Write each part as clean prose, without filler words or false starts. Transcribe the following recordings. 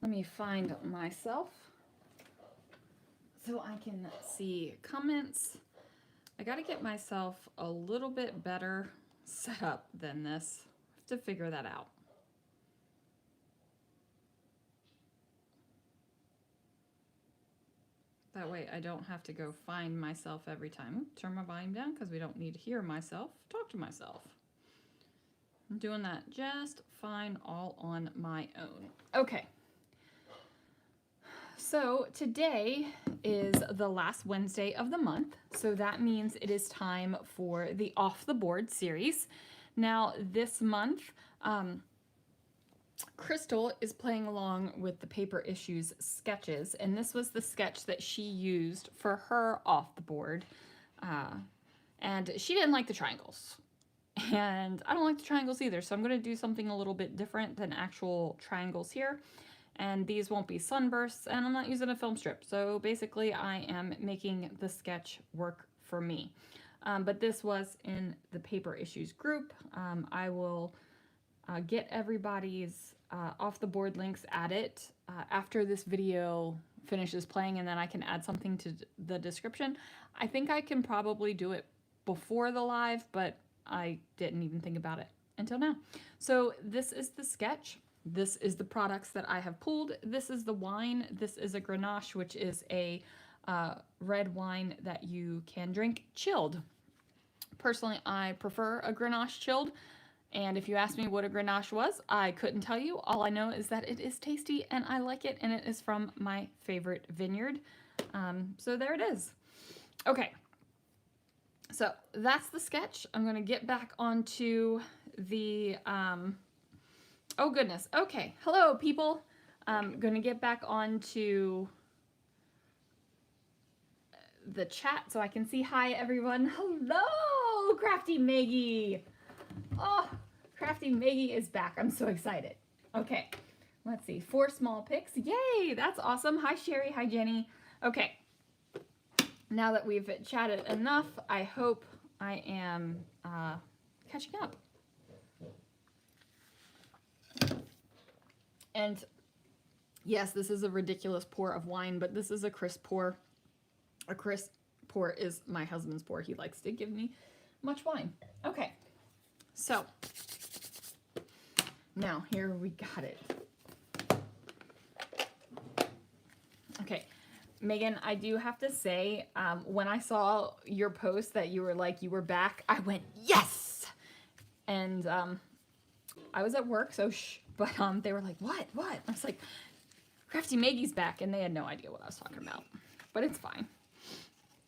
Let me find myself so I can see comments. I got to get myself a little bit better set up than this. I have to figure that out. That way I don't have to go find myself every time. Turn my volume down because we don't need to hear myself talk to myself. I'm doing that just fine all on my own. Okay. So today is the last Wednesday of the month. So that means it is time for the Off the Board series. Now this month, Crystal is playing along with the Paper Issues sketches, and this was the sketch that she used for her Off the Board. And she didn't like the triangles. And I don't like the triangles either, so I'm going to do something a little bit different than actual triangles here. And these won't be sunbursts, and I'm not using a film strip. So basically I am making the sketch work for me. But this was in the Paper Issues group. I will get everybody's off the board links at it after this video finishes playing, and then I can add something to the description. I think I can probably do it before the live, but I didn't even think about it until now. So this is the sketch. This is the products that I have pulled. This is the wine. This is a Grenache, which is a red wine that you can drink chilled. Personally, I prefer a Grenache chilled. And if you asked me what a Grenache was, I couldn't tell you. All I know is that it is tasty and I like it, and it is from my favorite vineyard. So there it is. Okay. So that's the sketch. I'm going to get back onto the, oh goodness. Okay. Hello, people. I'm going to get back onto the chat so I can see hi, everyone. Hello, Crafty Maggie. Oh, Crafty Maggie is back. I'm so excited. Okay. Let's see. 4 small picks. Yay. That's awesome. Hi, Sherry. Hi, Jenny. Okay. Now that we've chatted enough, I hope I am catching up. And yes, this is a ridiculous pour of wine, but this is a crisp pour. A crisp pour is my husband's pour. He likes to give me much wine. Okay, so now here we got it. Okay. Megan, I do have to say, when I saw your post that you were like, you were back, I went, yes! And I was at work, so shh, but they were like, what? I was like, Crafty Maggie's back, and they had no idea what I was talking about. But it's fine.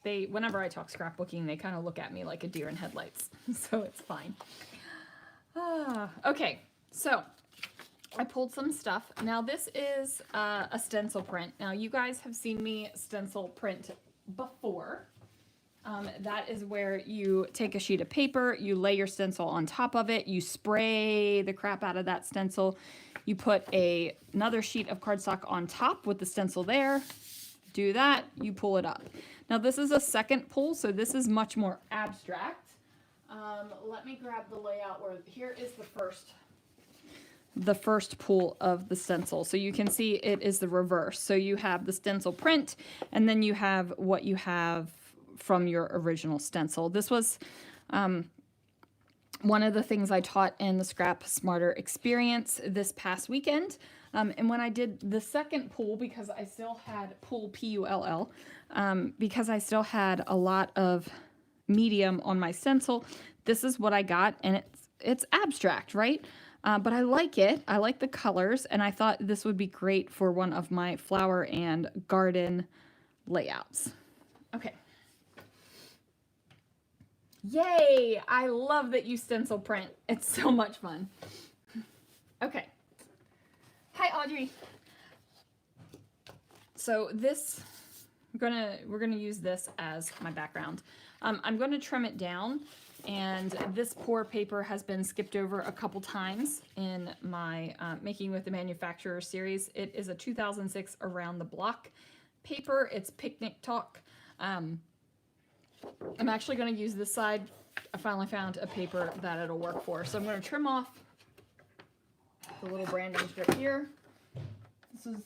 Whenever I talk scrapbooking, they kind of look at me like a deer in headlights, so it's fine. Okay, so I pulled some stuff. Now this is a stencil print. Now you guys have seen me stencil print before. That is where you take a sheet of paper, you lay your stencil on top of it, you spray the crap out of that stencil, you put another sheet of cardstock on top with the stencil there, do that, you pull it up. Now this is a second pull, so this is much more abstract. Let me grab the layout where here is the first pull of the stencil. So you can see it is the reverse. So you have the stencil print, and then you have what you have from your original stencil. This was one of the things I taught in the Scrap Smarter experience this past weekend. And when I did the second pull, because I still had pull P-U-L-L, because I still had a lot of medium on my stencil, this is what I got, and it's abstract, right? But I like it. I like the colors, and I thought this would be great for one of my flower and garden layouts. Okay. Yay! I love that you stencil print. It's so much fun. Okay. Hi, Audrey. So this, we're gonna use this as my background. I'm going to trim it down, and this pour paper has been skipped over a couple times in my Making with the Manufacturer series. It is a 2006 Around the Block paper. It's Picnic Talk. I'm actually going to use this side. I finally found a paper that it'll work for. So I'm going to trim off the little branding strip here. This is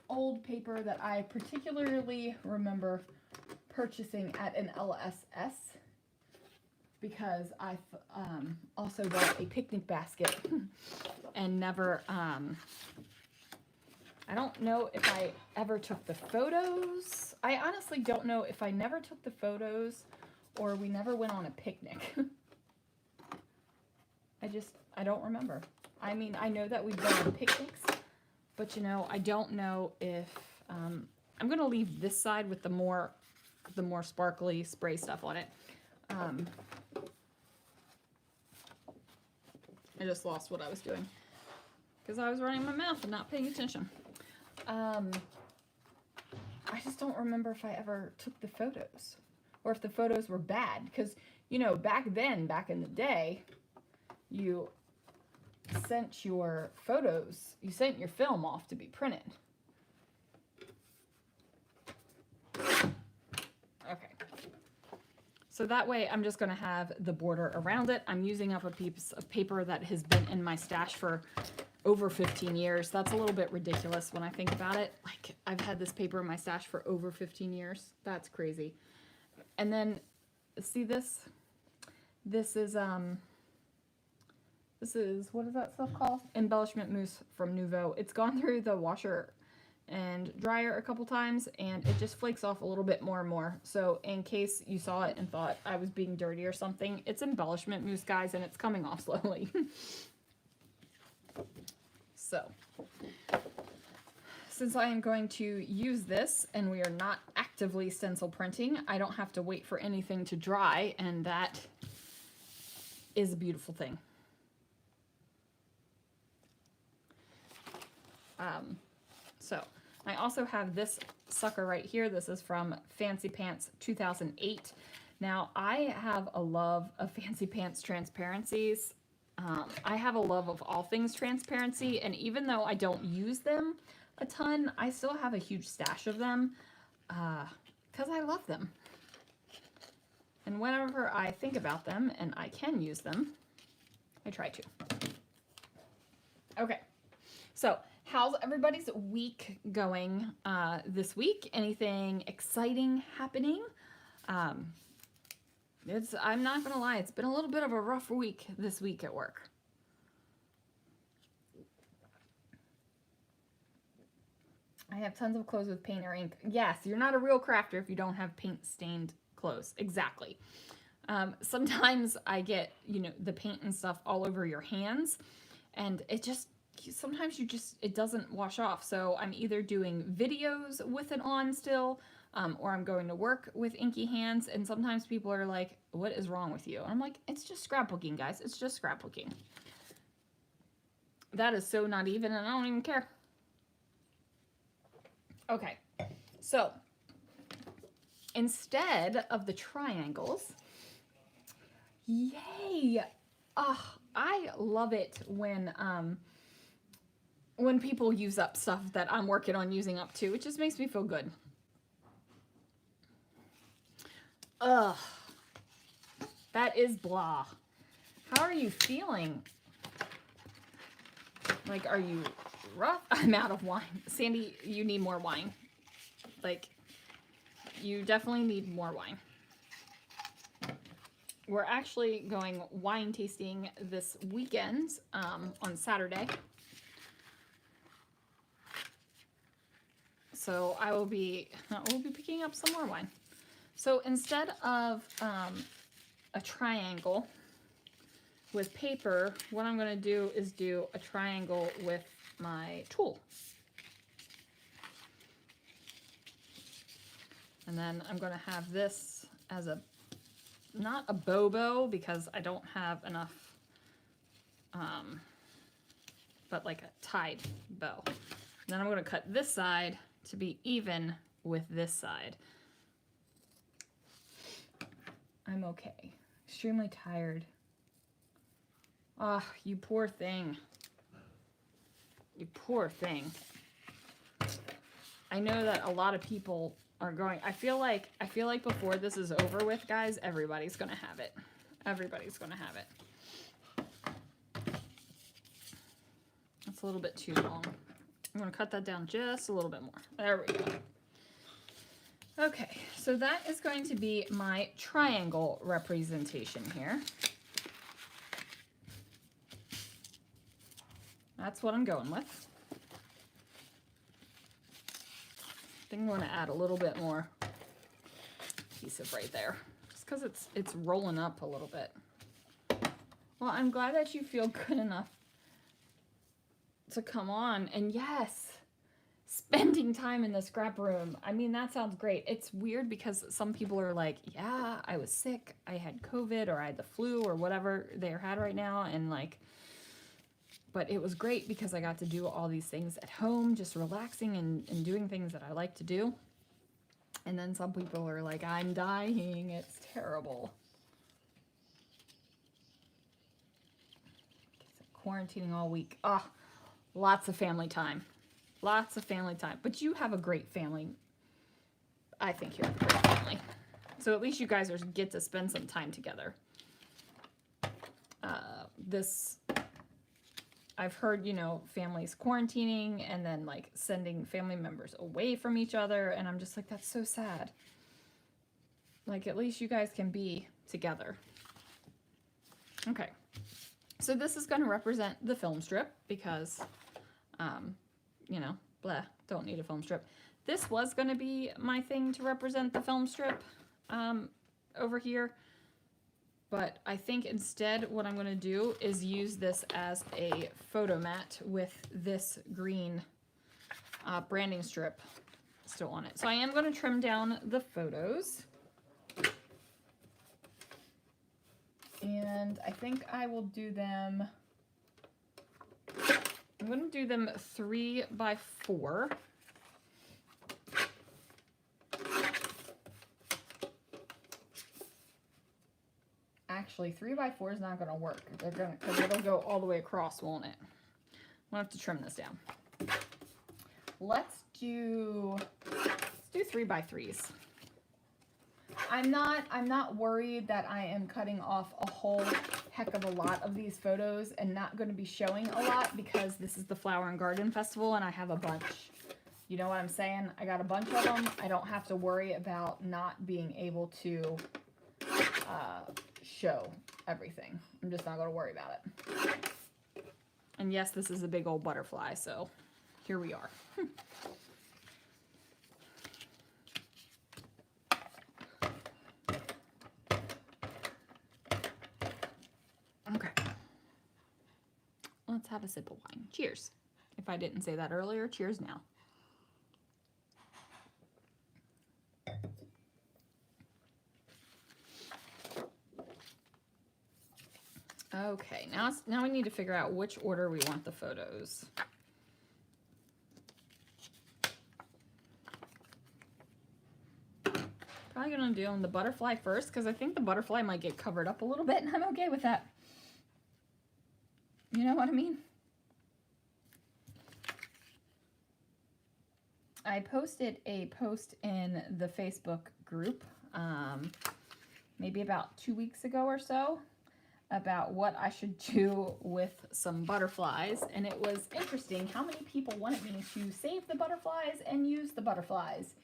old paper that I particularly remember purchasing at an LSS because I also bought a picnic basket and never, I don't know if I ever took the photos. I honestly don't know if I never took the photos or we never went on a picnic. I don't remember. I mean, I know that we've been on picnics, but you know, I don't know if, I'm going to leave this side with the more sparkly spray stuff on it. I just lost what I was doing because I was running my mouth and not paying attention. I just don't remember if I ever took the photos or if the photos were bad because, you know, back in the day, you sent your photos, you sent your film off to be printed. Okay. So that way I'm just going to have the border around it. I'm using up a piece of paper that has been in my stash for over 15 years. That's a little bit ridiculous when I think about it. Like, I've had this paper in my stash for over 15 years. That's crazy. And then, see this? This is, what is that stuff called? Embellishment mousse from Nouveau. It's gone through the washer and dryer a couple times, and it just flakes off a little bit more and more. So in case you saw it and thought I was being dirty or something, it's embellishment mousse, guys, and it's coming off slowly. So, since I am going to use this and we are not actively stencil printing, I don't have to wait for anything to dry, and that is a beautiful thing. So I also have this sucker right here. This is from Fancy Pants 2008. Now, I have a love of Fancy Pants transparencies. I have a love of all things transparency, and even though I don't use them a ton, I still have a huge stash of them because I love them. And whenever I think about them and I can use them, I try to. Okay, so how's everybody's week going this week? Anything exciting happening? I'm not gonna lie, it's been a little bit of a rough week this week at work. I have tons of clothes with paint or ink. Yes, you're not a real crafter if you don't have paint stained clothes. Exactly. Sometimes I get, you know, the paint and stuff all over your hands, and it just, sometimes it doesn't wash off. So I'm either doing videos with it on still, or I'm going to work with inky hands, and sometimes people are like, what is wrong with you? And I'm like, it's just scrapbooking, guys. It's just scrapbooking. That is so not even, and I don't even care. Okay, so instead of the triangles, yay! I love it when people use up stuff that I'm working on using up too. It just makes me feel good. Ugh, that is blah. How are you feeling? Like, are you rough? I'm out of wine. Sandy, you need more wine. Like, you definitely need more wine. We're actually going wine tasting this weekend on Saturday. So I will be picking up some more wine. So instead of a triangle with paper, what I'm going to do is do a triangle with my tool. And then I'm going to have this as a, not a bow because I don't have enough, but like a tied bow. And then I'm going to cut this side to be even with this side. I'm okay. Extremely tired. Ah, oh, you poor thing. You poor thing. I know that a lot of people are going. I feel like before this is over with, guys, everybody's gonna have it. Everybody's gonna have it. It's a little bit too long. I'm going to cut that down just a little bit more. There we go. Okay, so that is going to be my triangle representation here. That's what I'm going with. I think I'm going to add a little bit more adhesive right there, just because it's rolling up a little bit. Well, I'm glad that you feel good enough to come on. And yes, spending time in the scrap room. I mean, that sounds great. It's weird because some people are like, yeah, I was sick. I had COVID or I had the flu or whatever they had right now. And like, but it was great because I got to do all these things at home, just relaxing and doing things that I like to do. And then some people are like, I'm dying. It's terrible. Quarantining all week. Ah, lots of family time. Lots of family time. But you have a great family. I think you have a great family. So at least you guys get to spend some time together. I've heard, you know, families quarantining and then like sending family members away from each other. And I'm just like, that's so sad. Like, at least you guys can be together. Okay. So this is going to represent the film strip because, you know, blah, don't need a film strip. This was going to be my thing to represent the film strip over here. But I think instead what I'm going to do is use this as a photo mat with this green branding strip still on it. So I am going to trim down the photos. And I think I will do them, I'm going to do them 3 by 4. Actually, 3 by 4 is not going to work. Because it'll go all the way across, won't it? I'm going to have to trim this down. Let's do 3 by 3s. I'm not worried that I am cutting off a whole heck of a lot of these photos and not going to be showing a lot because this is the Flower and Garden Festival and I have a bunch. You know what I'm saying? I got a bunch of them. I don't have to worry about not being able to show everything. I'm just not going to worry about it. And yes, this is a big old butterfly, so here we are. Okay. Let's have a sip of wine. Cheers. If I didn't say that earlier, cheers now. Okay, now we need to figure out which order we want the photos. Probably gonna do the butterfly first because I think the butterfly might get covered up a little bit and I'm okay with that. You know what I mean? I posted a post in the Facebook group maybe about 2 weeks ago or so about what I should do with some butterflies, and it was interesting how many people wanted me to save the butterflies and use the butterflies.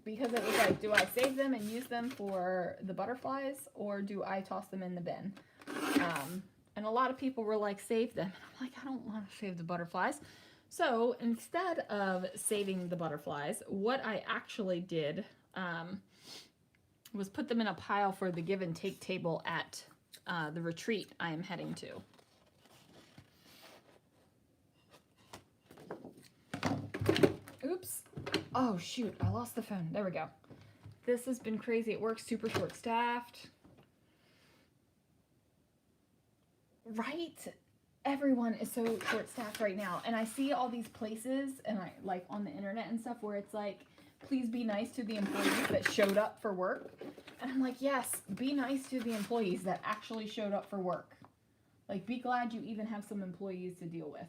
Because it was like, do I save them and use them for the butterflies or do I toss them in the bin? And a lot of people were like, save them. And I'm like, I don't want to save the butterflies. So instead of saving the butterflies, what I actually did was put them in a pile for the give and take table at the retreat I am heading to. Oops. Oh, shoot. I lost the phone. There we go. This has been crazy at work. Super short-staffed. Right? Everyone is so short-staffed right now. And I see all these places and I like on the internet and stuff where it's like, please be nice to the employees that showed up for work. And I'm like, yes, be nice to the employees that actually showed up for work. Like, be glad you even have some employees to deal with.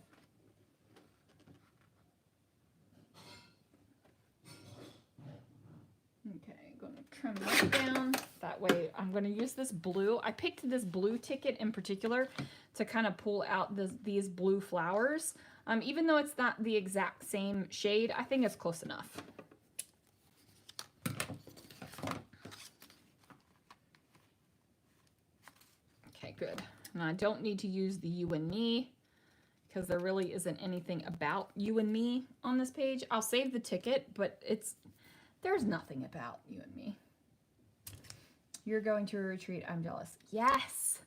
Okay, going to trim that down. That way. I'm going to use this blue. I picked this blue ticket in particular to kind of pull out these blue flowers. Even though it's not the exact same shade, I think it's close enough. Okay, good. And I don't need to use the you and me because there really isn't anything about you and me on this page. I'll save the ticket, but there's nothing about you and me. You're going to a retreat. I'm jealous. Yes,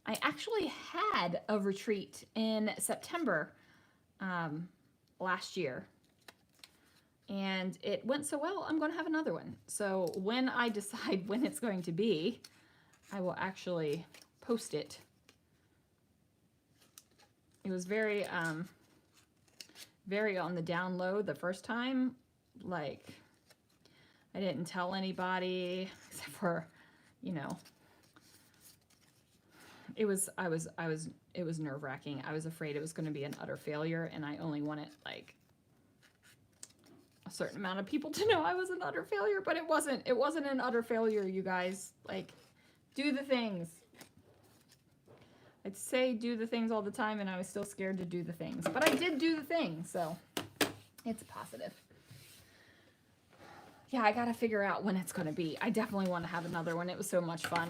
I actually had a retreat in September last year, and it went so well. I'm going to have another one. So when I decide when it's going to be, I will actually post it. It was very on the down low the first time. Like, I didn't tell anybody except for, you know, it was nerve-wracking. I was afraid it was going to be an utter failure, and I only wanted like a certain amount of people to know I was an utter failure, but it wasn't an utter failure, you guys. Like, do the things. I'd say do the things all the time, and I was still scared to do the things. But I did do the things, so it's positive. Yeah, I gotta figure out when it's gonna be. I definitely want to have another one. It was so much fun.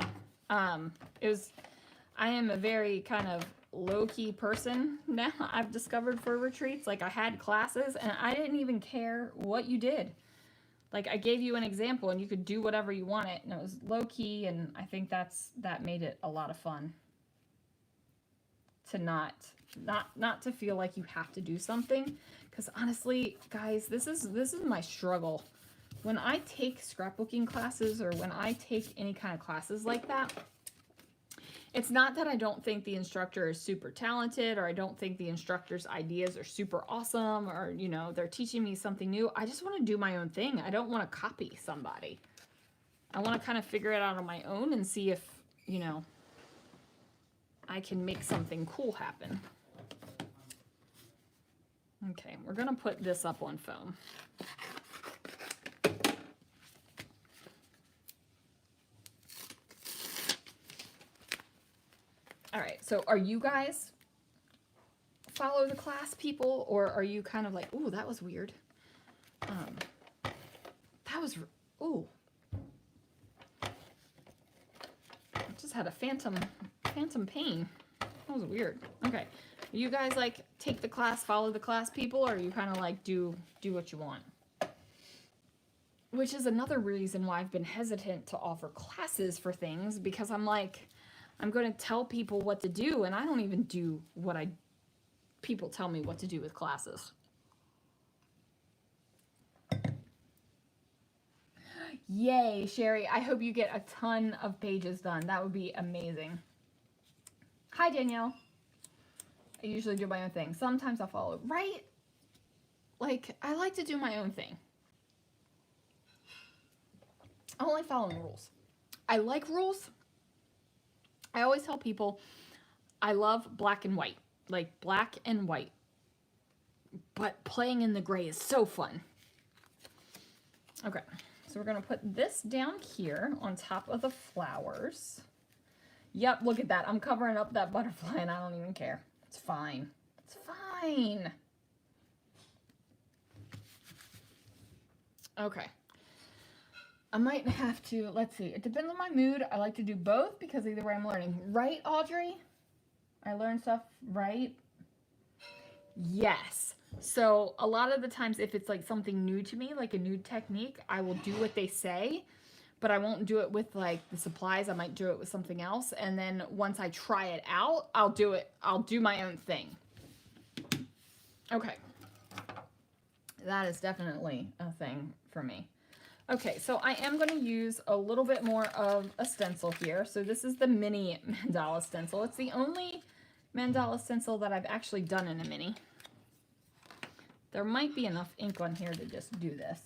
I am a very kind of low-key person now, I've discovered, for retreats. Like, I had classes, and I didn't even care what you did. Like, I gave you an example, and you could do whatever you wanted, and it was low-key, and I think that made it a lot of fun. To not to feel like you have to do something, because honestly, guys, this is my struggle. When I take scrapbooking classes, or when I take any kind of classes like that, it's not that I don't think the instructor is super talented, or I don't think the instructor's ideas are super awesome, or, you know, they're teaching me something new. I just want to do my own thing. I don't want to copy somebody. I want to kind of figure it out on my own and see if, you know, I can make something cool happen. Okay, we're going to put this up on foam. All right, so are you guys follow the class people, or are you kind of like, ooh, that was weird. That was, ooh. I just had a phantom pain. That was weird. Okay. You guys like take the class, follow the class people, or you kind of like do what you want? Which is another reason why I've been hesitant to offer classes for things, because I'm like, I'm going to tell people what to do, and I don't even do what people tell me what to do with classes. Yay, Sherry. I hope you get a ton of pages done. That would be amazing. Hi, Danielle. I usually do my own thing. Sometimes I'll follow, right? Like, I like to do my own thing. I don't like following rules. I like rules. I always tell people I love black and white. Like, black and white. But playing in the gray is so fun. Okay, so we're going to put this down here on top of the flowers. Yep, look at that. I'm covering up that butterfly, and I don't even care. It's fine. It's fine. Okay. I might have to, let's see. It depends on my mood. I like to do both because either way I'm learning. Right, Audrey? I learn stuff, right? Yes. So a lot of the times if it's like something new to me, like a new technique, I will do what they say, but I won't do it with like the supplies. I might do it with something else. And then once I try it out, I'll do it. I'll do my own thing. Okay. That is definitely a thing for me. Okay, so I am going to use a little bit more of a stencil here. So this is the mini mandala stencil. It's the only mandala stencil that I've actually done in a mini. There might be enough ink on here to just do this.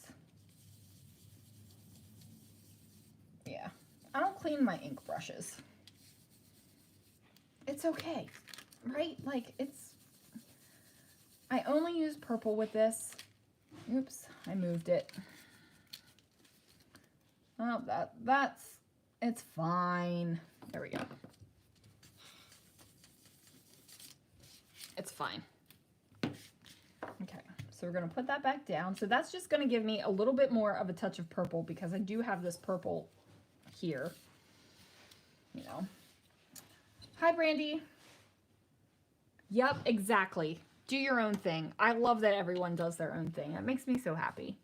Yeah, I don't clean my ink brushes. It's okay, right? Like, I only use purple with this. Oops, I moved it. Oh, that's It's fine. There we go. It's fine. Okay, so we're going to put that back down. So that's just going to give me a little bit more of a touch of purple because I do have this purple here. You know. Hi, Brandy. Yep, exactly. Do your own thing. I love that everyone does their own thing. It makes me so happy.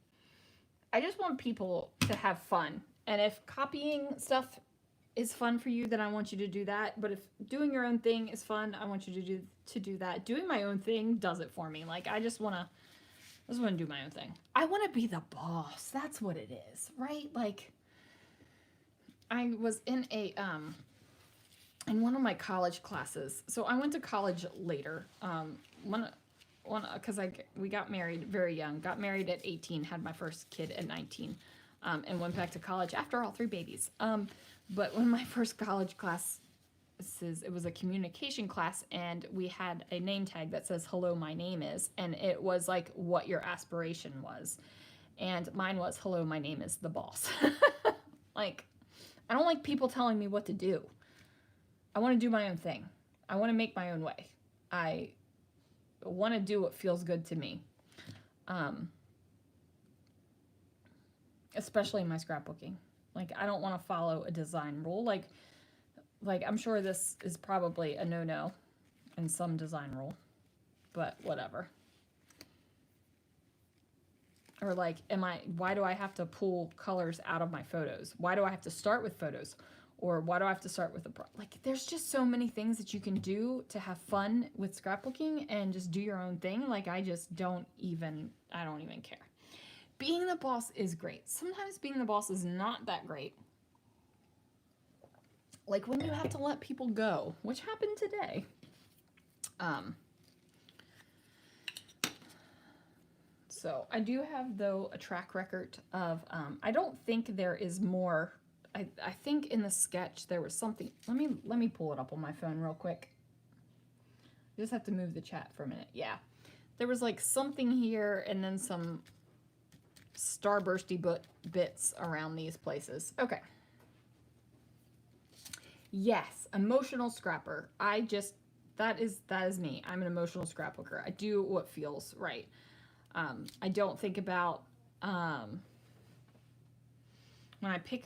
I just want people to have fun. And if copying stuff is fun for you, then I want you to do that. But if doing your own thing is fun, I want you to do that. Doing my own thing does it for me. Like, I just want to do my own thing. I want to be the boss. That's what it is, right? Like, I was in in one of my college classes. So I went to college later. Because we got married very young. Got married at 18, had my first kid at 19, and went back to college after all 3 babies. But one of my first college classes, it was a communication class, and we had a name tag that says, "Hello, my name is," and it was like what your aspiration was. And mine was, "Hello, my name is the boss." Like, I don't like people telling me what to do. I want to do my own thing. I want to make my own way. I want to do what feels good to me. Especially in my scrapbooking. Like, I don't want to follow a design rule. Like I'm sure this is probably a no-no in some design rule, but whatever. Or like, why do I have to pull colors out of my photos? Why do I have to start with photos? Or why do I have to start with like, there's just so many things that you can do to have fun with scrapbooking and just do your own thing. Like, I don't even care. Being the boss is great. Sometimes being the boss is not that great. Like when you have to let people go, which happened today. So I do have, though, a track record of, I don't think there is more. I think in the sketch there was something. Let me pull it up on my phone real quick. I just have to move the chat for a minute. Yeah. There was like something here and then some starbursty bits around these places. Okay. Yes, emotional scrapper. That is me. I'm an emotional scrapbooker. I do what feels right. I don't think about when I pick.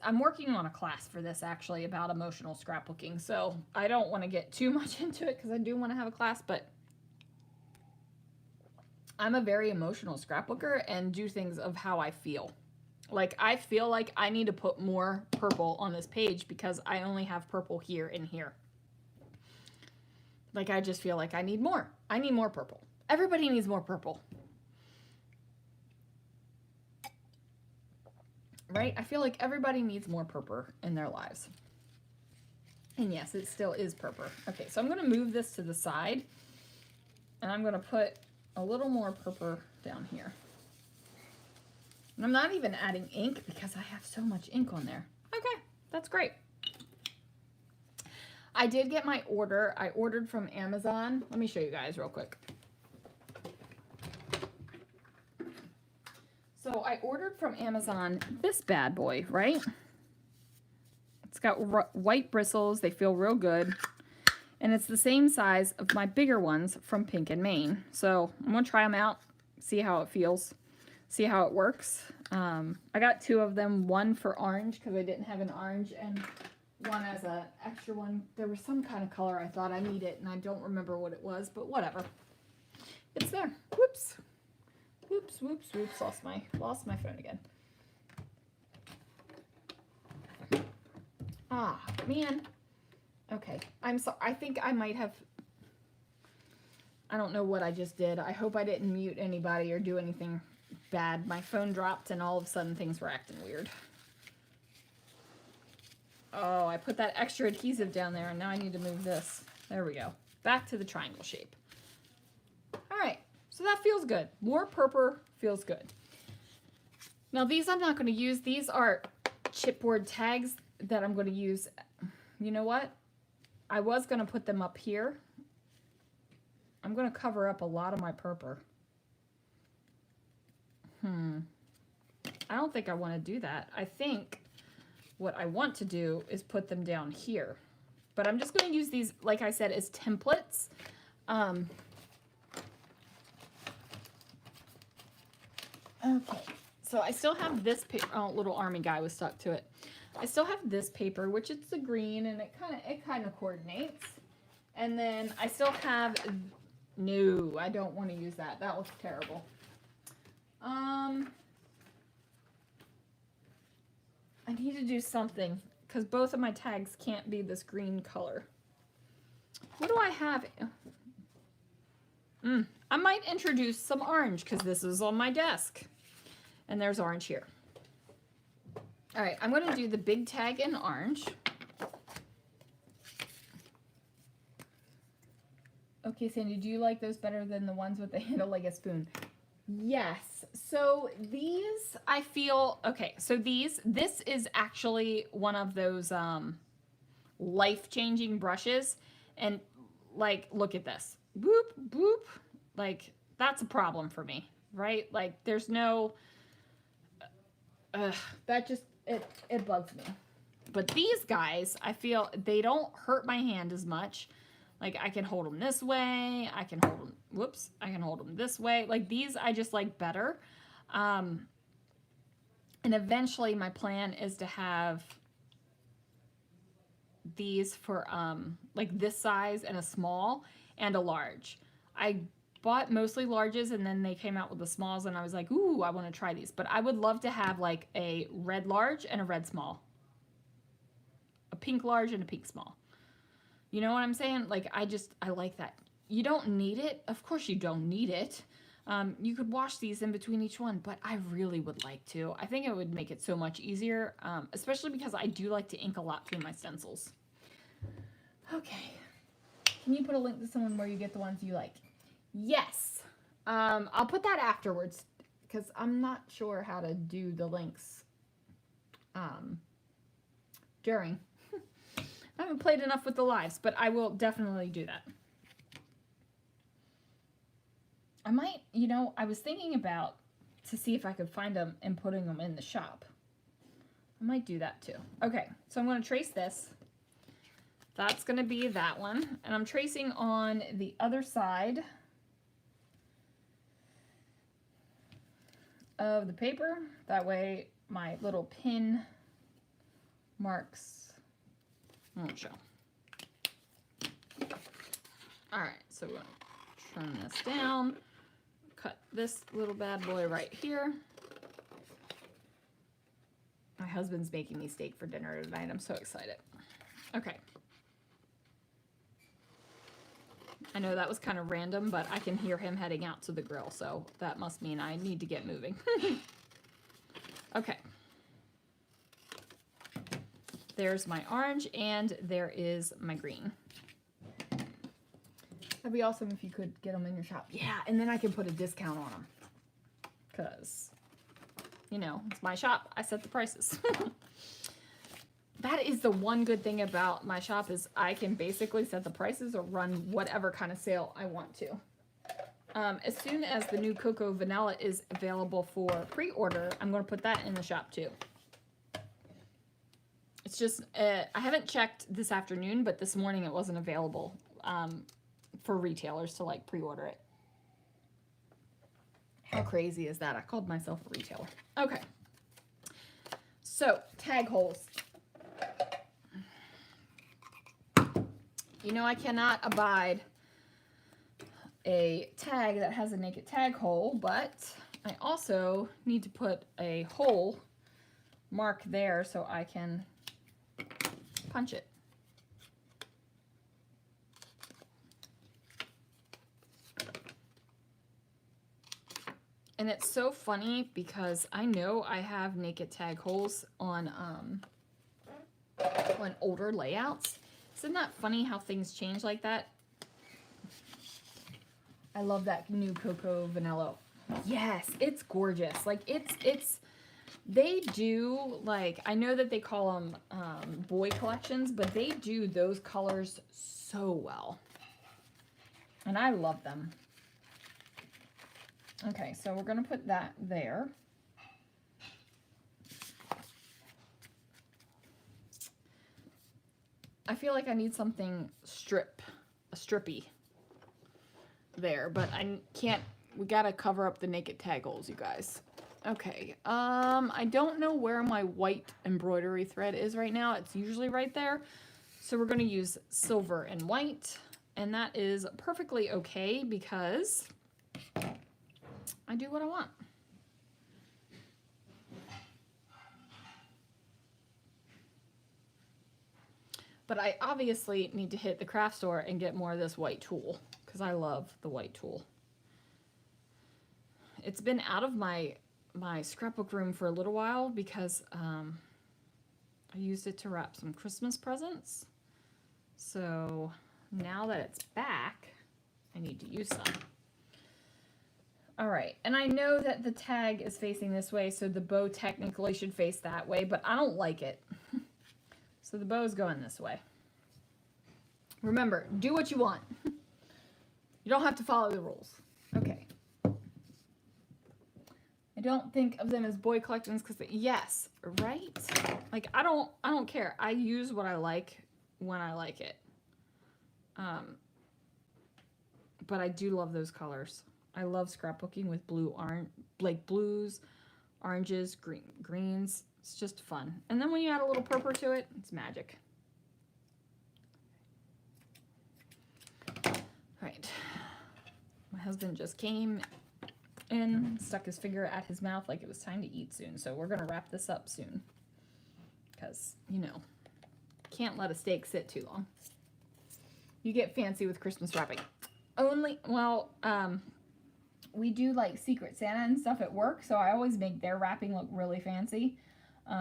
I'm working on a class for this actually about emotional scrapbooking, so I don't want to get too much into it because I do want to have a class, but I'm a very emotional scrapbooker and do things of how I feel. Like, I feel like I need to put more purple on this page because I only have purple here and here. Like, I just feel like I need more. I need more purple. Everybody needs more purple. Right? I feel like everybody needs more purple in their lives. And yes, it still is purple. Okay, so I'm going to move this to the side. And I'm going to put a little more purple down here. And I'm not even adding ink because I have so much ink on there. Okay, that's great. I did get my order. I ordered from Amazon. Let me show you guys real quick. So I ordered from Amazon this bad boy, right? It's got white bristles. They feel real good. And it's the same size of my bigger ones from Pink and Maine. So I'm going to try them out, see how it feels, see how it works. I got 2 of them, one for orange because I didn't have an orange, and one as an extra one. There was some kind of color I thought I needed, and I don't remember what it was, but whatever. It's there. Whoops. Whoops, whoops, whoops. Lost my phone again. Ah, man. Okay. I'm sorry. I think I might have... I don't know what I just did. I hope I didn't mute anybody or do anything bad. My phone dropped and all of a sudden things were acting weird. Oh, I put that extra adhesive down there and now I need to move this. There we go. Back to the triangle shape. All right. So that feels good. More purple feels good. Now these I'm not going to use. These are chipboard tags that I'm going to use. You know what? I was going to put them up here. I'm going to cover up a lot of my purple. I don't think I want to do that. I think what I want to do is put them down here. But I'm just going to use these, like I said, as templates. Okay, so I still have this paper. Oh, little army guy was stuck to it. I still have this paper, which it's the green, and it kind of coordinates. And then I still have, no, I don't want to use that. That looks terrible. I need to do something because both of my tags can't be this green color. What do I have? I might introduce some orange because this is on my desk. And there's orange here. All right, I'm going to do the big tag in orange. Okay, Sandy, do you like those better than the ones with the handle like a spoon? Yes. So these, I feel, okay, so this is actually one of those life-changing brushes. And like, look at this. Boop, boop. Like, that's a problem for me, right? Like, there's no, that just, it bugs me. But these guys, I feel they don't hurt my hand as much. Like, I can hold them this way. I can hold them, whoops, I can hold them this way. Like, these I just like better. And eventually my plan is to have these for, like this size and a small and a large. I bought mostly larges and then they came out with the smalls and I was like, ooh, I want to try these. But I would love to have like a red large and a red small. A pink large and a pink small. You know what I'm saying? Like, I like that. You don't need it. Of course you don't need it. You could wash these in between each one, but I really would like to. I think it would make it so much easier, especially because I do like to ink a lot through my stencils. Okay. Can you put a link to someone where you get the ones you like? Yes. I'll put that afterwards because I'm not sure how to do the links during. I haven't played enough with the lives, but I will definitely do that. I might, you know, I was thinking about to see if I could find them and putting them in the shop. I might do that too. Okay, so I'm going to trace this. That's going to be that one. And I'm tracing on the other side of the paper. That way my little pin marks won't show. All right, so we're going to trim this down, cut this little bad boy right here. My husband's making me steak for dinner tonight. I'm so excited. Okay. I know that was kind of random, but I can hear him heading out to the grill, so that must mean I need to get moving. Okay. There's my orange, and there is my green. That'd be awesome if you could get them in your shop. Yeah, and then I can put a discount on them. Because, you know, it's my shop. I set the prices. That is the one good thing about my shop is I can basically set the prices or run whatever kind of sale I want to. As soon as the new Cocoa Vanilla is available for pre-order, I'm going to put that in the shop too. It's just, I haven't checked this afternoon, but this morning it wasn't available for retailers to like pre-order it. How crazy is that? I called myself a retailer. Okay. So, tag holes. You know, I cannot abide a tag that has a naked tag hole, but I also need to put a hole mark there so I can punch it. And it's so funny because I know I have naked tag holes on older layouts. Isn't that funny how things change like that? I love that new Cocoa Vanilla. Yes, it's gorgeous. Like they do, like, I know that they call them boy collections, but they do those colors so well. And I love them. Okay, so we're going to put that there. I feel like I need something strippy there, but I can't, we gotta cover up the naked tag holes, you guys. Okay, I don't know where my white embroidery thread is right now. It's usually right there. So we're gonna use silver and white, and that is perfectly okay because I do what I want. But I obviously need to hit the craft store and get more of this white tulle because I love the white tulle. It's been out of my scrapbook room for a little while because I used it to wrap some Christmas presents. So now that it's back, I need to use some. All right, and I know that the tag is facing this way, so the bow technically should face that way, but I don't like it. So the bow's going this way. Remember, do what you want. You don't have to follow the rules. Okay. I don't think of them as boy collections because, yes, right? Like, I don't care. I use what I like when I like it. But I do love those colors. I love scrapbooking with blues, oranges, greens. It's just fun. And then when you add a little purple to it, it's magic. All right. My husband just came in, stuck his finger at his mouth like it was time to eat soon. So we're going to wrap this up soon. Because, you know, can't let a steak sit too long. You get fancy with Christmas wrapping. We do like Secret Santa and stuff at work, so I always make their wrapping look really fancy.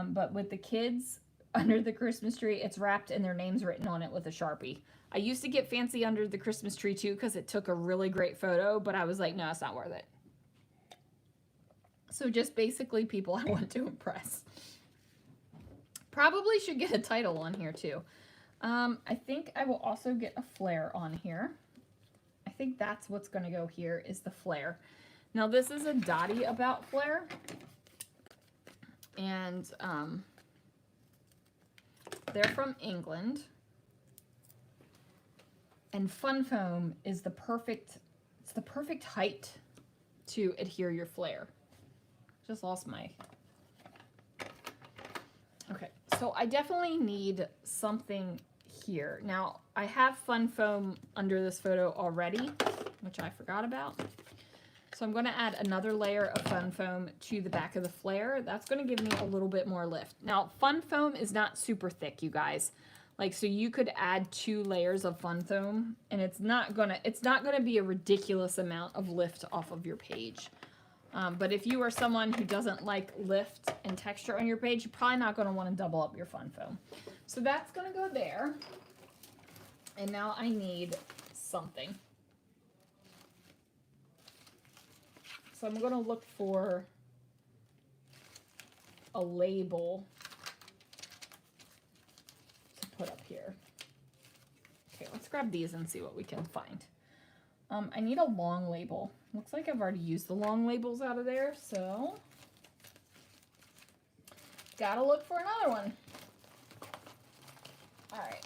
But with the kids under the Christmas tree, it's wrapped and their names written on it with a Sharpie. I used to get fancy under the Christmas tree too because it took a really great photo, but I was like, no, it's not worth it. So just basically people I want to impress. Probably should get a title on here too. I think I will also get a flare on here. I think that's what's going to go here is the flare. Now this is a Dottie About flare. And they're from England. And Fun Foam is the perfect height to adhere your flare. Just lost my... Okay, so I definitely need something here. Now, I have Fun Foam under this photo already, which I forgot about. So I'm going to add another layer of Fun Foam to the back of the flare. That's going to give me a little bit more lift. Now, Fun Foam is not super thick, you guys. Like, so you could add 2 layers of Fun Foam, and it's not gonna be a ridiculous amount of lift off of your page. But if you are someone who doesn't like lift and texture on your page, you're probably not going to want to double up your Fun Foam. So that's going to go there. And now I need something. So I'm going to look for a label to put up here. Okay, let's grab these and see what we can find. I need a long label. Looks like I've already used the long labels out of there, so gotta look for another one. All right.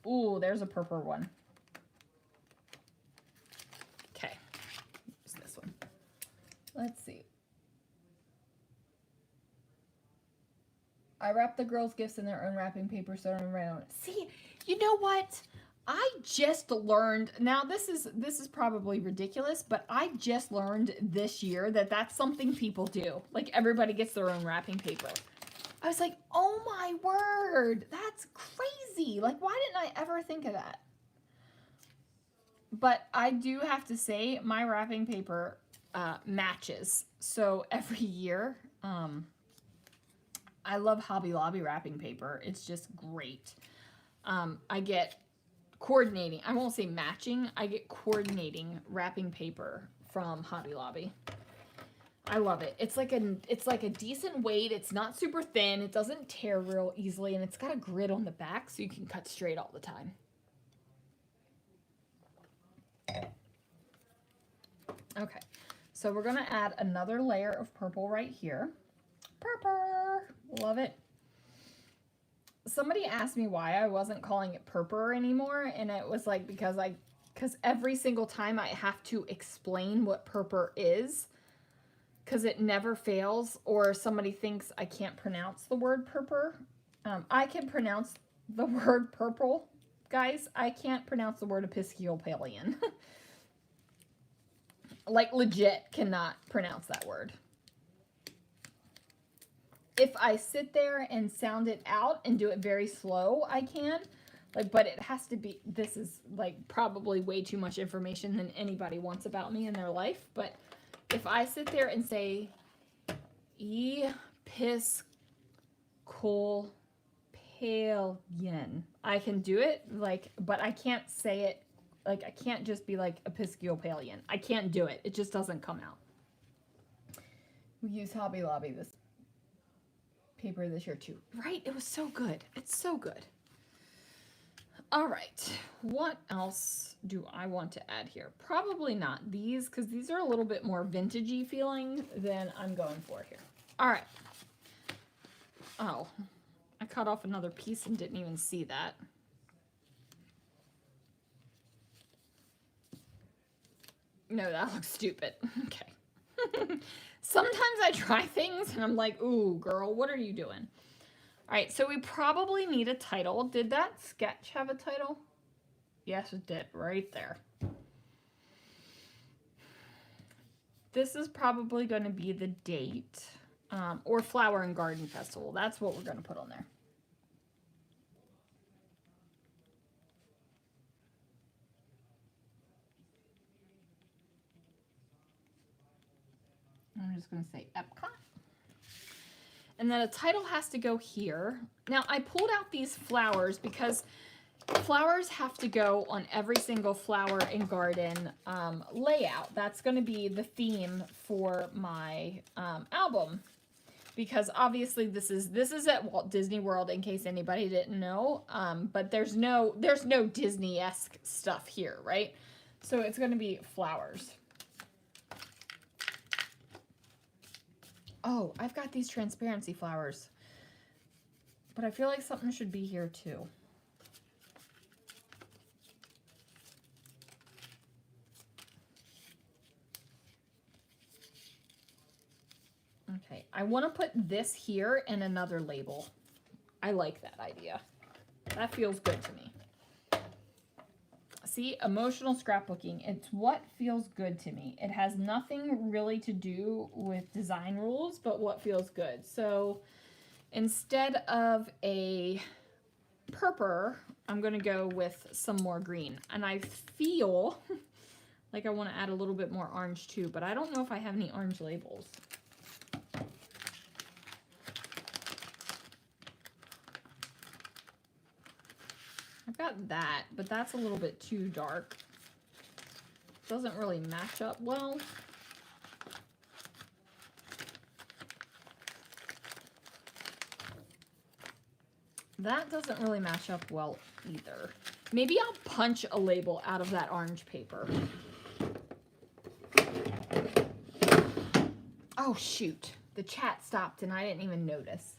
Ooh, there's a purple one. Okay, use this one. Let's see. I wrap the girls' gifts in their own wrapping paper, so I'm around. See, you know what? I just learned, now this is probably ridiculous, but I just learned this year that that's something people do. Like, everybody gets their own wrapping paper. I was like, oh my word, that's crazy. Like, why didn't I ever think of that? But I do have to say, my wrapping paper matches. So every year, I love Hobby Lobby wrapping paper. It's just great. I get coordinating, I won't say matching, I get coordinating wrapping paper from Hobby Lobby. I love it. It's like a decent weight. It's not super thin. It doesn't tear real easily, and it's got a grid on the back so you can cut straight all the time. Okay, so we're gonna add another layer of purple right here. Purple. Love it. Somebody asked me why I wasn't calling it purpur anymore, and it was like because every single time I have to explain what purpur is, because it never fails, or somebody thinks I can't pronounce the word purpur. I can pronounce the word purple, guys. I can't pronounce the word Episcopalian. Like, legit cannot pronounce that word. If I sit there and sound it out and do it very slow, I can. Like, but it has to be, this is like probably way too much information than anybody wants about me in their life. But if I sit there and say Episcopalian, I can do it, like, but I can't say it, like, I can't just be like Episcopalian. I can't do it. It just doesn't come out. We use Hobby Lobby this paper this year too. Right? It was so good. It's so good. All right. What else do I want to add here? Probably not these, because these are a little bit more vintagey feeling than I'm going for here. All right. Oh, I cut off another piece and didn't even see that. No, that looks stupid. Okay. Sometimes I try things and I'm like, ooh, girl, what are you doing? All right, so we probably need a title. Did that sketch have a title? Yes, it did, right there. This is probably going to be the date, or Flower and Garden Festival. That's what we're going to put on there. I'm just going to say Epcot. And then a title has to go here. Now, I pulled out these flowers because flowers have to go on every single flower and garden layout. That's going to be the theme for my album. Because obviously this is at Walt Disney World, in case anybody didn't know. But there's no Disney-esque stuff here, right? So it's going to be flowers. Oh, I've got these transparency flowers. But I feel like something should be here too. Okay, I want to put this here and another label. I like that idea. That feels good to me. See, emotional scrapbooking. It's what feels good to me. It has nothing really to do with design rules, but what feels good. So instead of a purpur, I'm going to go with some more green. And I feel like I want to add a little bit more orange too, but I don't know if I have any orange labels. I've got that, but that's a little bit too dark. Doesn't really match up well. That doesn't really match up well either. Maybe I'll punch a label out of that orange paper. Oh, shoot. The chat stopped and I didn't even notice.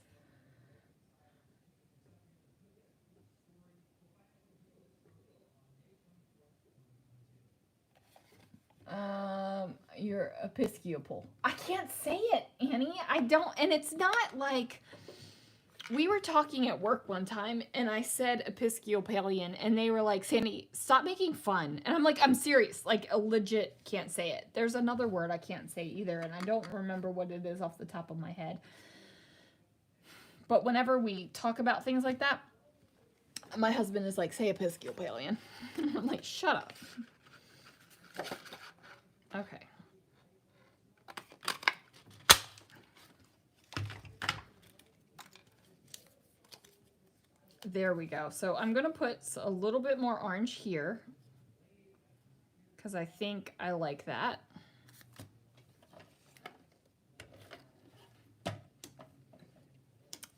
You're Episcopal. I can't say it, Annie. I don't, and it's not like, we were talking at work one time and I said Episcopalian and they were like, Sandy, stop making fun. And I'm like, I'm serious. Like, a legit can't say it. There's another word I can't say either, and I don't remember what it is off the top of my head. But whenever we talk about things like that, my husband is like, say Episcopalian. I'm like, shut up. Okay. There we go. So I'm going to put a little bit more orange here because I think I like that.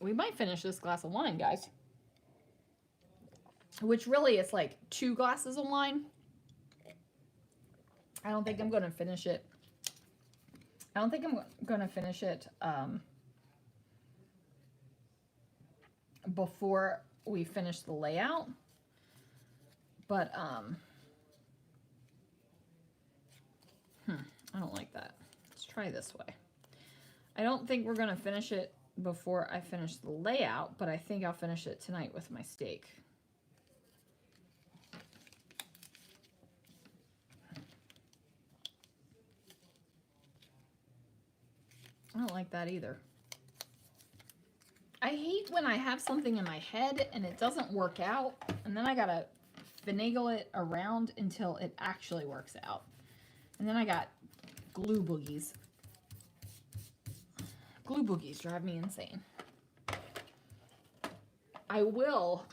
We might finish this glass of wine, guys. Which really is like 2 glasses of wine. I don't think I'm going to finish it. I don't think I'm going to finish it before we finish the layout. But, I don't like that. Let's try this way. I don't think we're going to finish it before I finish the layout, but I think I'll finish it tonight with my steak. I don't like that either. I hate when I have something in my head and it doesn't work out, and then I gotta finagle it around until it actually works out. And then I got glue boogies. Glue boogies drive me insane. I will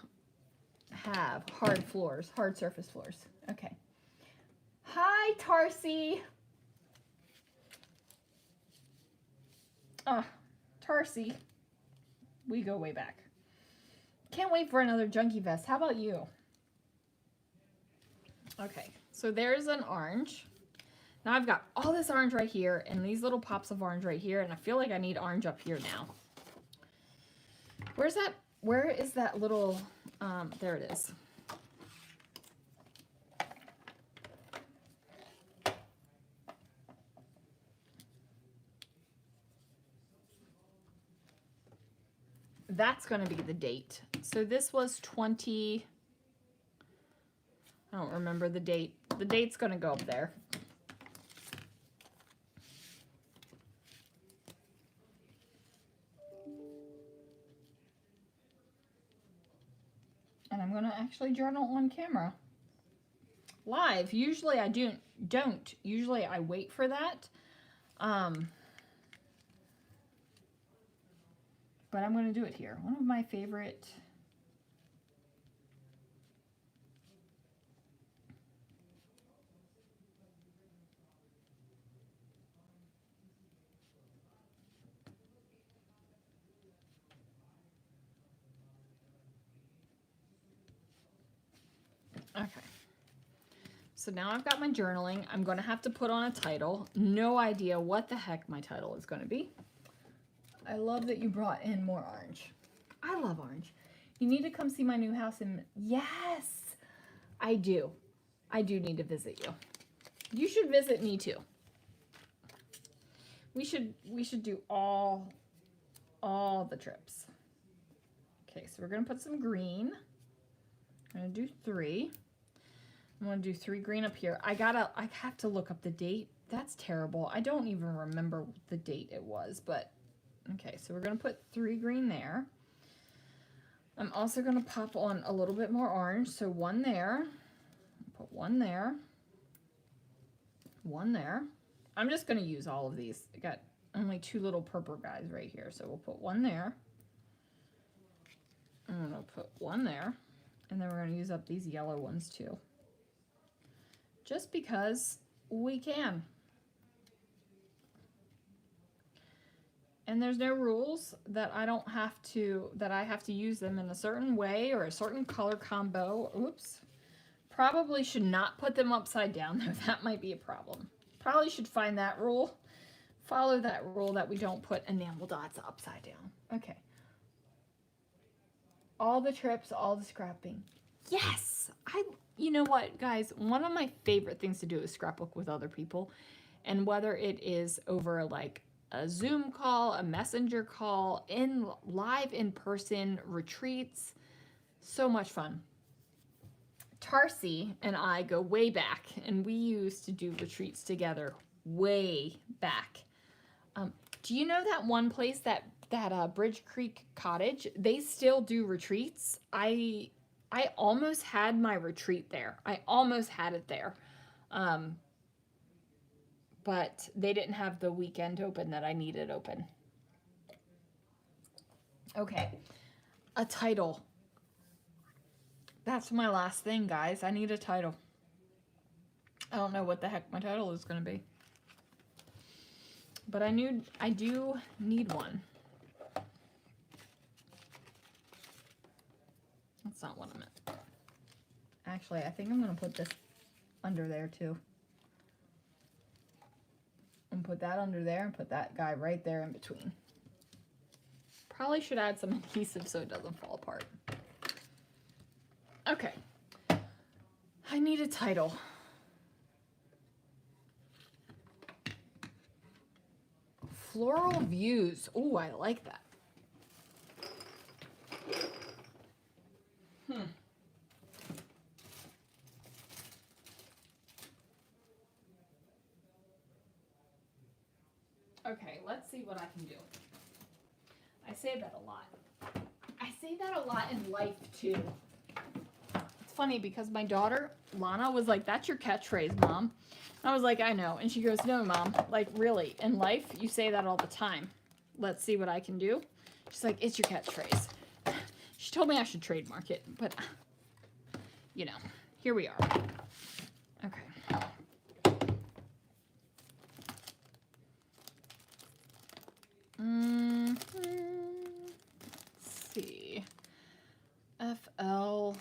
have hard floors, hard surface floors. Okay. Hi, Tarsi. Tarsi. We go way back. Can't wait for another junkie vest. How about you? Okay, so there's an orange. Now I've got all this orange right here and these little pops of orange right here, and I feel like I need orange up here now. Where's that? Where is that little, there it is. That's going to be the date. So this was 20, I don't remember the date. The date's going to go up there. And I'm going to actually journal on camera. Live. Usually I don't. Usually I wait for that. But I'm going to do it here. One of my favorite okay. So now I've got my journaling. I'm going to have to put on a title. No idea what the heck my title is going to be. I love that you brought in more orange. I love orange. You need to come see my new house in... Yes, I do. I do need to visit you. You should visit me too. We should do all the trips. Okay, so we're going to put some green. I'm going to do 3. I'm going to do 3 green up here. I have to look up the date. That's terrible. I don't even remember the date it was, but okay, so we're going to put 3 green there. I'm also going to pop on a little bit more orange, so 1 there. Put 1 there. 1 there. I'm just going to use all of these. I got only 2 little purple guys right here, so we'll put 1 there. I'm going to put 1 there. And then we're going to use up these yellow ones too. Just because we can. And there's no rules that I have to use them in a certain way or a certain color combo. Oops. Probably should not put them upside down though. That might be a problem. Probably should find that rule. Follow that rule that we don't put enamel dots upside down. Okay. All the trips, all the scrapping. Yes! You know what, guys? One of my favorite things to do is scrapbook with other people. And whether it is over like a Zoom call, a messenger call, live in person retreats, so much fun. Tarsi and I go way back, and we used to do retreats together way back. Do you know that one place, that Bridge Creek Cottage? They still do retreats. I almost had my retreat there. I almost had it there. But they didn't have the weekend open that I needed open. Okay, a title. That's my last thing, guys. I need a title. I don't know what the heck my title is going to be. But I do need one. That's not what I meant. Actually, I think I'm going to put this under there too. And put that under there and put that guy right there in between. Probably should add some adhesive so it doesn't fall apart. Okay. I need a title. Floral Views. Oh, I like that. Okay, let's see what I can do. I say that a lot. I say that a lot in life too. It's funny because my daughter, Lana, was like, "That's your catchphrase, Mom." And I was like, "I know." And she goes, "No, Mom, like really, in life, you say that all the time. Let's see what I can do." She's like, "It's your catchphrase." She told me I should trademark it, but you know, here we are. Okay. Let's see. FL.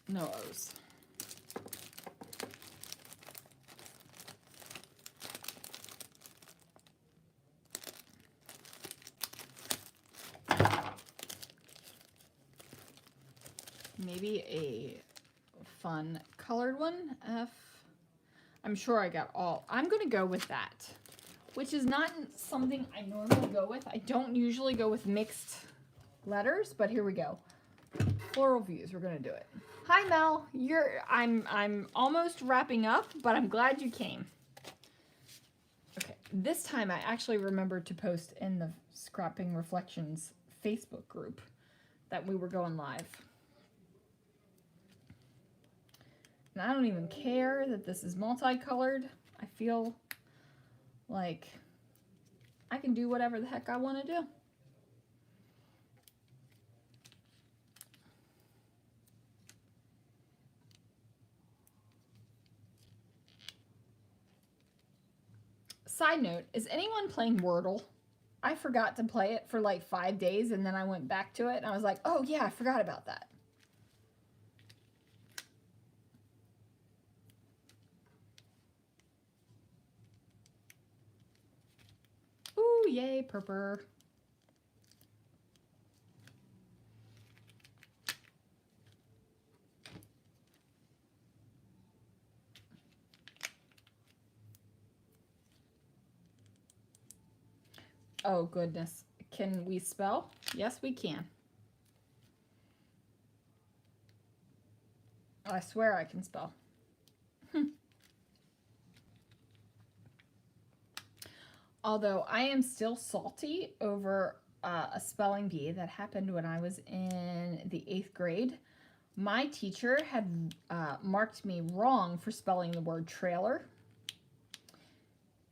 No O's. Maybe a fun colored one. I'm sure I got all. I'm going to go with that, which is not something I normally go with. I don't usually go with mixed letters, but here we go. Floral Views. We're going to do it. Hi, Mel. I'm almost wrapping up, but I'm glad you came. Okay. This time I actually remembered to post in the Scrapping Reflections Facebook group that we were going live. And I don't even care that this is multicolored. I feel like I can do whatever the heck I want to do. Side note, is anyone playing Wordle? I forgot to play it for like 5 days and then I went back to it and I was like, oh yeah, I forgot about that. Ooh, yay, purple. Oh goodness, can we spell? Yes, we can. I swear I can spell. Although I am still salty over a spelling bee that happened when I was in the 8th grade. My teacher had marked me wrong for spelling the word trailer.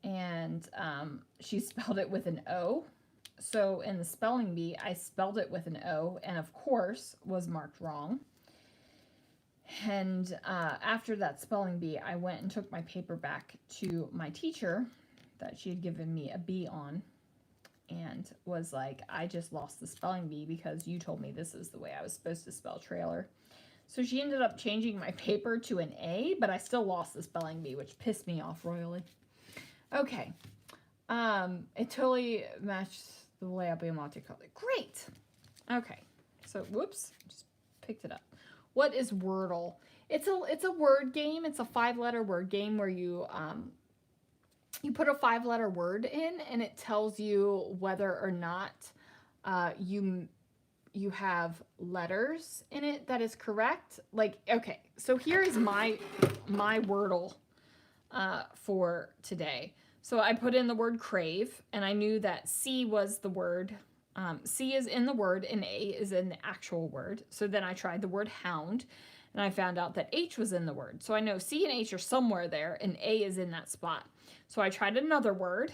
And she spelled it with an O. So in the spelling bee, I spelled it with an O and of course was marked wrong. And after that spelling bee, I went and took my paper back to my teacher that she had given me a B on and was like, I just lost the spelling bee because you told me this is the way I was supposed to spell trailer. So she ended up changing my paper to an A, but I still lost the spelling bee, which pissed me off royally. Okay. It totally matched the layout being multicolored. Great. Okay. So, whoops, just picked it up. What is Wordle? It's a word game. It's a 5-letter word game where you put a 5-letter word in and it tells you whether or not you have letters in it that is correct. Like, okay, so here is my Wordle for today. So I put in the word crave and I knew that C was the word. C is in the word and A is in the actual word. So then I tried the word hound and I found out that H was in the word. So I know C and H are somewhere there and A is in that spot. So I tried another word.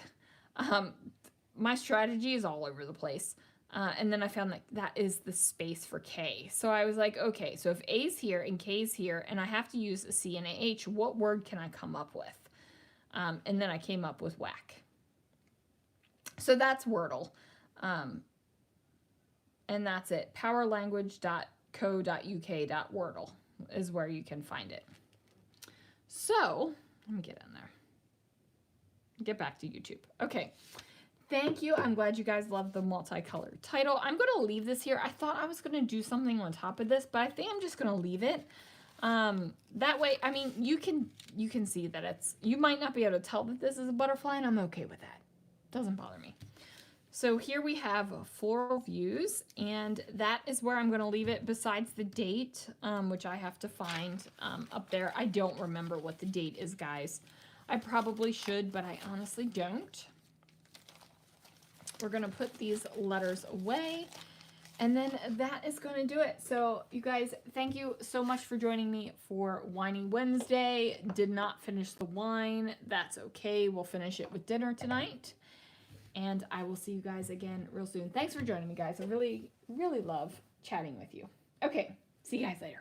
My strategy is all over the place. And then I found that that is the space for K. So I was like, okay, so if A's here and K's here and I have to use a C and a H, what word can I come up with? And then I came up with whack. So that's Wordle. And that's it. powerlanguage.co.uk.wordle is where you can find it. So, let me get in there. Get back to YouTube. Okay. thank you. I'm glad you guys love the multicolored title. I'm going to leave this here. I thought I was going to do something on top of this, but I think I'm just going to leave it. That way, I mean, you can see that it's, you might not be able to tell that this is a butterfly, and I'm okay with that. Doesn't bother me. So here we have floral views, and that is where I'm going to leave it besides the date, which I have to find up there. I don't remember what the date is, guys. I probably should, but I honestly don't. We're going to put these letters away, and then that is going to do it. So you guys, thank you so much for joining me for Winey Wednesday. Did not finish the wine. That's okay. We'll finish it with dinner tonight. And I will see you guys again real soon. Thanks for joining me, guys. I really, really love chatting with you. Okay, see you guys later.